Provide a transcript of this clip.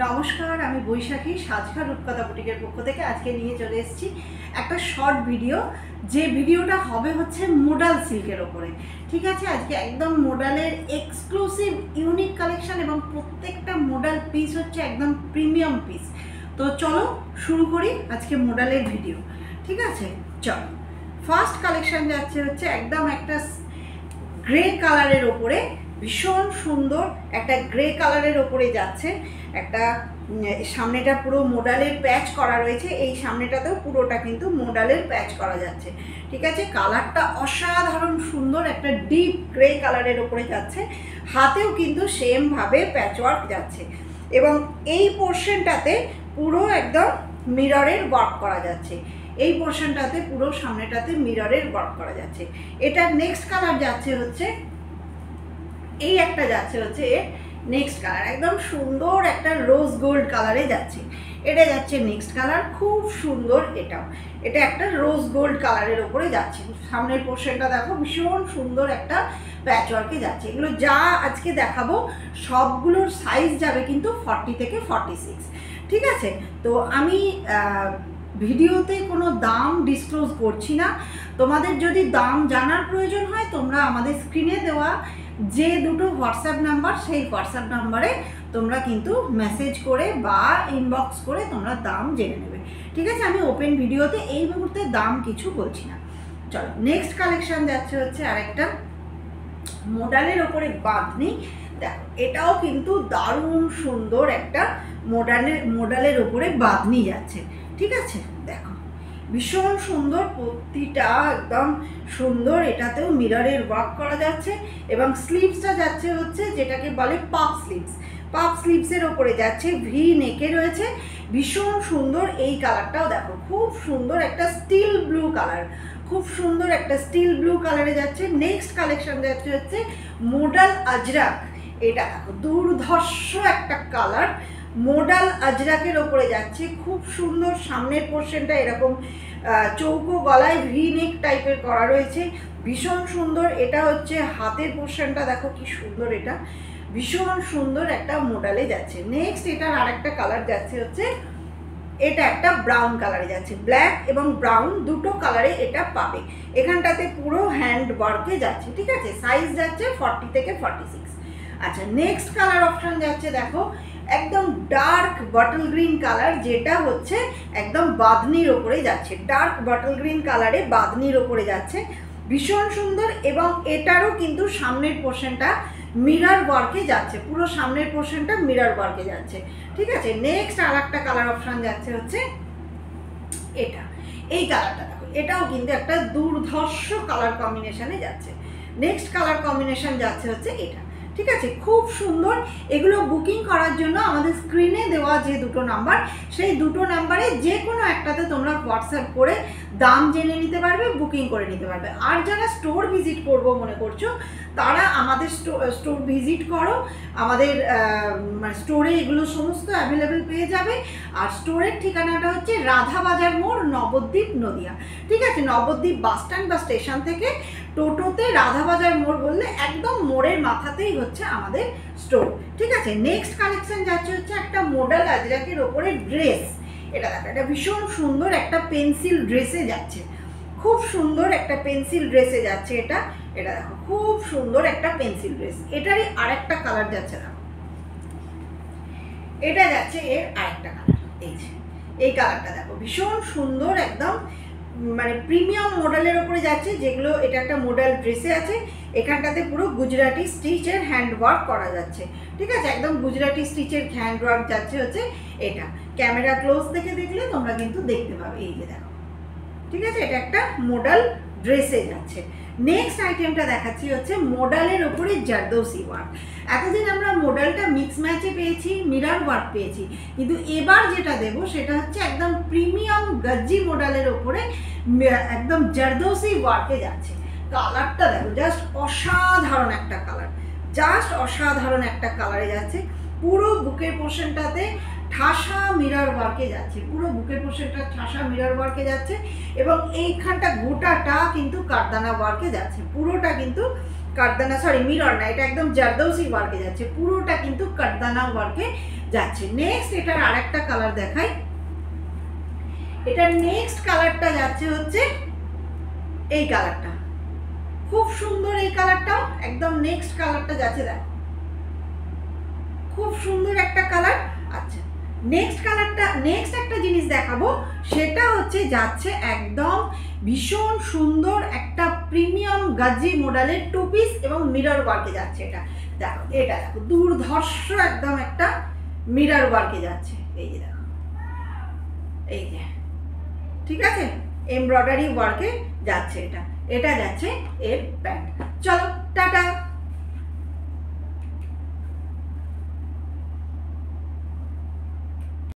নমস্কার, আমি বৈশাখী সাজঘা রূপকথা বুটিকের পক্ষ থেকে আজকে নিয়ে চলে এসেছি একটা শর্ট ভিডিও। যে ভিডিওটা হবে হচ্ছে মোডাল সিল্কের ওপরে। ঠিক আছে, আজকে একদম মোডালের এক্সক্লুসিভ ইউনিক কালেকশন এবং প্রত্যেকটা মোডাল পিস হচ্ছে একদম প্রিমিয়াম পিস। তো চলো শুরু করি আজকে মোডালের ভিডিও। ঠিক আছে, চলো। ফার্স্ট কালেকশন যাচ্ছে হচ্ছে একদম একটা গ্রে কালারের ওপরে, ভীষণ সুন্দর একটা গ্রে কালারের ওপরে যাচ্ছে। একটা সামনেটা পুরো মোডালের প্যাচ করা রয়েছে, এই সামনেটাতেও পুরোটা কিন্তু মোডালের প্যাচ করা যাচ্ছে। ঠিক আছে, কালারটা অসাধারণ সুন্দর, একটা ডিপ গ্রে কালারের ওপরে যাচ্ছে। হাতেও কিন্তু সেমভাবে প্যাচওয়ার্ক যাচ্ছে এবং এই পোর্শনটাতে পুরো একদম মিররের ওয়ার্ক করা যাচ্ছে। এই পোর্শনটাতে পুরো সামনেটাতে মিররের ওয়ার্ক করা যাচ্ছে। এটার নেক্সট কালার যাচ্ছে হচ্ছে এই একটা যাচ্ছে হচ্ছে নেক্সট কালার, একদম সুন্দর একটা রোজ গোল্ড কালারে যাচ্ছে। এটা যাচ্ছে নেক্সট কালার, খুব সুন্দর। এটা একটা রোজ গোল্ড কালারের ওপরে যাচ্ছে। সামনের পোর্শনটা দেখো, ভীষণ সুন্দর একটা প্যাচওয়ার্কে যাচ্ছে। এগুলো যা আজকে দেখাবো সবগুলোর সাইজ যাবে কিন্তু 40 থেকে 46। ঠিক আছে, তো আমি ভিডিওতে কোনো দাম ডিসক্লোজ করছি না। তোমাদের যদি দাম জানার প্রয়োজন হয় তোমরা আমাদের স্ক্রিনে দেওয়া যে দুটো হোয়াটসঅ্যাপ নাম্বার, সেই হোয়াটসঅ্যাপ নাম্বারে তোমরা কিন্তু মেসেজ করে বা ইনবক্স করে তোমরা দাম জেনে নেবে। ঠিক আছে, আমি ওপেন ভিডিওতে এই মুহূর্তে দাম কিছু বলছি না। চলো, নেক্সট কালেকশন যাচ্ছে হচ্ছে আরেকটা মোডালের ওপরে বাঁধনি। দেখো, এটাও কিন্তু দারুণ সুন্দর একটা মোডালের ওপরে বাঁধনি যাচ্ছে। ঠিক আছে, দেখো ভীষণ সুন্দর, প্রতিটা একদম সুন্দর। এটাতেও মিররের ওয়ার্ক করা যাচ্ছে এবং স্লিভসটা যাচ্ছে হচ্ছে যেটাকে বলে পাফ স্লিভস। পাফ স্লিভসের ওপরে যাচ্ছে, ভি নেকে রয়েছে, ভীষণ সুন্দর। এই কালারটাও দেখো, খুব সুন্দর একটা স্টিল ব্লু কালার, খুব সুন্দর একটা স্টিল ব্লু কালারে যাচ্ছে। নেক্সট কালেকশন যাচ্ছে হচ্ছে মোডাল আজরাক। এটা দেখো, দুর্ধর্ষ একটা কালার, মোডাল আজরাকের ওপরে যাচ্ছে, খুব সুন্দর। সামনের পোর্শনটা এরকম চৌকো গলায় ভি নেক টাইপের করা রয়েছে, ভীষণ সুন্দর। এটা হচ্ছে হাতের পোর্শনটা দেখো কি সুন্দর, এটা ভীষণ সুন্দর একটা মোডালে যাচ্ছে। নেক্সট এটার আরেকটা কালার যাচ্ছে হচ্ছে এটা একটা ব্রাউন কালারে যাচ্ছে। ব্ল্যাক এবং ব্রাউন দুটো কালারে এটা পাবে। এখানটাতে পুরো হ্যান্ড ওয়ার্কে যাচ্ছে। ঠিক আছে, সাইজ যাচ্ছে 40 থেকে 46। আচ্ছা, নেক্সট কালার অপশন যাচ্ছে দেখো একদম ডার্ক বটল গ্রিন কালার, যেটা হচ্ছে একদম বাঁধনির ওপরে যাচ্ছে। ডার্ক বটল গ্রিন কালারে বাঁধনির ওপরে যাচ্ছে, ভীষণ সুন্দর। এবং এটারও কিন্তু সামনের পোর্শনটা মিরর ওয়ার্কে যাচ্ছে, পুরো সামনের পোর্শনটা মিরর ওয়ার্কে যাচ্ছে। ঠিক আছে, নেক্সট আর একটা কালার অপশন যাচ্ছে হচ্ছে এটা, এই কালারটা দেখো, এটাও কিন্তু একটা দুর্ধর্ষ কালার কম্বিনেশনে যাচ্ছে। নেক্সট কালার কম্বিনেশন যাচ্ছে হচ্ছে এটা। ঠিক আছে, খুব সুন্দর। এগুলো বুকিং করার জন্য আমাদের স্ক্রিনে দেওয়া যে দুটো নাম্বার, সেই দুটো নাম্বারে যে কোনো একটাতে তোমরা হোয়াটসঅ্যাপ করে দাম জেনে নিতে পারবে, বুকিং করে নিতে পারবে। আর যারা স্টোর ভিজিট করবো মনে করছো তারা আমাদের স্টোর ভিজিট করো। আমাদের মানে স্টোরে এগুলো সমস্ত অ্যাভেলেবেল পেয়ে যাবে। আর স্টোরের ঠিকানাটা হচ্ছে রাধাবাজার মোড়, নবদ্বীপ, নদিয়া। ঠিক আছে, নবদ্বীপ বাস স্ট্যান্ড বা স্টেশন থেকে টোটোতে রাধাবাজার মোড় বললে একদম মোড়ের মাথাতেই হচ্ছে আমাদের স্টোর। ঠিক আছে, নেক্সট কালেকশন যাচ্ছে হচ্ছে একটা মোডাল আজরাকের ওপরে ড্রেস। এটা দেখো, এটা ভীষণ সুন্দর একটা পেন্সিল ড্রেসে যাচ্ছে, খুব সুন্দর একটা পেন্সিল ড্রেসে যাচ্ছে। এটা দেখো, খুব সুন্দর একটা পেন্সিল ড্রেস। এটারই আরেকটা কালার যাচ্ছে দেখো, এটা যাচ্ছে এর আরেকটা কালার। এই কালারটা দেখো, ভীষণ সুন্দর, একদম মানে প্রিমিয়াম মডেলের ওপরে যাচ্ছে। যেগুলো এটা একটা মডেল ড্রেসে আছে, এখানটাতে পুরো গুজরাটি স্টিচের হ্যান্ড ওয়ার্ক করা যাচ্ছে। ঠিক আছে, একদম গুজরাটি স্টিচের হ্যান্ড ওয়ার্ক যাচ্ছে হচ্ছে এটা। ক্যামেরা ক্লোজ থেকে দেখলে তোমরা কিন্তু দেখতে পাবে, এই যে দেখো। ঠিক আছে, এটা একটা মডেল ড্রেসে যাচ্ছে। নেক্সট আইটেমটা দেখাচ্ছি হচ্ছে মোডালের ওপরে জারদৌসি ওয়ার্ক। এতদিন আমরা মোডালটা মিক্স ম্যাচে পেয়েছি, মিরর ওয়ার্ক পেয়েছি, কিন্তু এবার যেটা দেবো সেটা হচ্ছে একদম প্রিমিয়াম গজ্জি মোডালের ওপরে একদম জারদৌসি ওয়ার্কে যাচ্ছে। কালারটা দেখো, জাস্ট অসাধারণ একটা কালার, জাস্ট অসাধারণ একটা কালারে যাচ্ছে। পুরো বুকের পোর্শনটাতে ঠাসা মিরর ওয়ার্কে যাচ্ছে, পুরো বুকের পোর্শনটা ঠাসা মিরর ওয়ার্কে যাচ্ছে এবং এইখানটা গোটাটা কিন্তু কারদানা ওয়ার্কে যাচ্ছে। পুরোটা কিন্তু কাটদানা, সরি মিরর না, এটা একদম জারদৌসি ওয়ার্কে যাচ্ছে, পুরোটা কিন্তু কাটদানা ওয়ার্কে যাচ্ছে। নেক্সট এটার আরেকটা কালার দেখাই। এটার নেক্সট কালারটা যাচ্ছে হচ্ছে এই কালারটা, খুব সুন্দর এই কালারটাও, একদম নেক্সট কালারটা যাচ্ছে, দেখো খুব সুন্দর একটা কালার। আচ্ছা নেক্সট কালারটা, নেক্সট একটা জিনিস দেখাবো, সেটা হচ্ছে যাচ্ছে একদম ভীষণ সুন্দর একটা প্রিমিয়াম গাজি মডেলের 2 পিস এবং মিরর ওয়ার্কে যাচ্ছে। এটা দেখো, এটা দেখো দুর্ধর্ষ একদম একটা মিরর ওয়ার্কে যাচ্ছে, এই যে দেখো, এই যে ঠিক আছে, এমব্রয়ডারি ওয়ার্কে যাচ্ছে। এটা যাচ্ছে এর প্যান্ট। চলো টাটা।